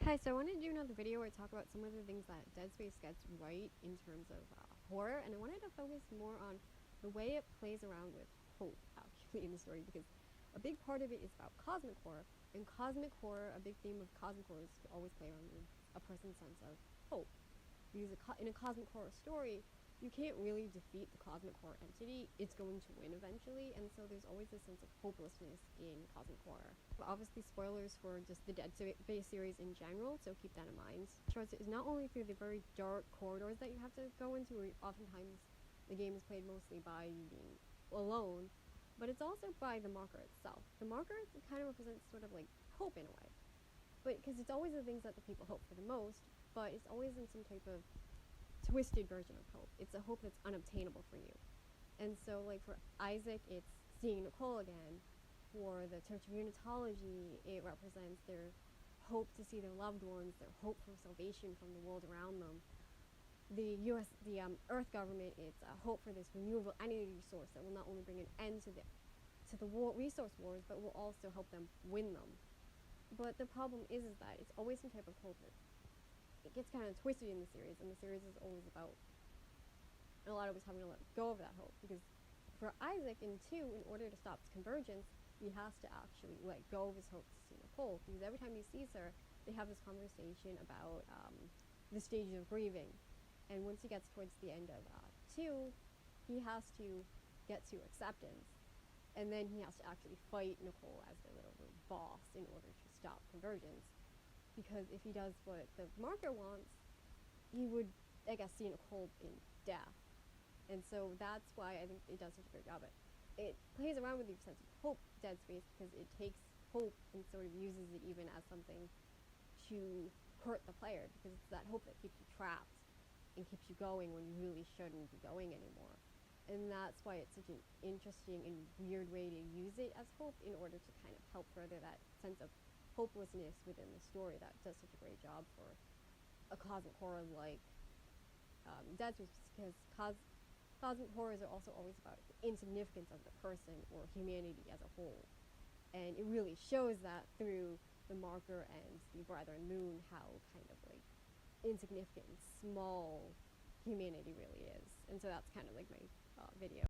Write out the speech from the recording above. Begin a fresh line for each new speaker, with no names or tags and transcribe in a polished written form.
Hi, so I wanted to do another video where I talk about some of the things that Deadspace gets right in terms of horror, and I wanted to focus more on the way it plays around with hope, actually, in the story, because a big part of it is about cosmic horror. In cosmic horror, a big theme of cosmic horror is to always play around with a person's sense of hope. Because in a cosmic horror story, you can't really defeat the cosmic horror entity. It's going to win eventually, and so there's always this sense of hopelessness in cosmic horror. But obviously, spoilers for just the Deadspace series in general, so keep that in mind. Choice is not only through the very dark corridors that you have to go into, where oftentimes the game is played mostly by you being alone, but it's also by the marker itself. The marker kind of represents sort of like hope in a way, but because it's always the things that the people hope for the most, but it's always in some type of twisted version of hope. It's a hope that's unobtainable for you. And so, like, for Isaac, it's seeing Nicole again. For the Church of Unitology, it represents their hope to see their loved ones, their hope for salvation from the world around them. The Earth government, it's a hope for this renewable energy source that will not only bring an end to the resource wars, but will also help them win them. But the problem is that it's always some type of hope that it gets kind of twisted in the series, and the series is always about a lot of us having to let go of that hope, because for Isaac in 2, in order to stop convergence, he has to actually let go of his hope to see Nicole, because every time he sees her, they have this conversation about the stages of grieving, and once he gets towards the end of 2, he has to get to acceptance, and then he has to actually fight Nicole as their little boss in order to stop convergence, because if he does what the marker wants, he would, I guess, see Nicole in death. And so that's why I think it does such a great job. It plays around with your sense of hope, Deadspace, because it takes hope and sort of uses it even as something to hurt the player, because it's that hope that keeps you trapped and keeps you going when you really shouldn't be going anymore. And that's why it's such an interesting and weird way to use it as hope in order to kind of help further that sense of hopelessness within the story that does such a great job for a cosmic horror like Deadspace, because cosmic horrors are also always about the insignificance of the person or humanity as a whole. And it really shows that through the marker and the Brethren Moon, how kind of like insignificant and small humanity really is. And so that's kind of like my video.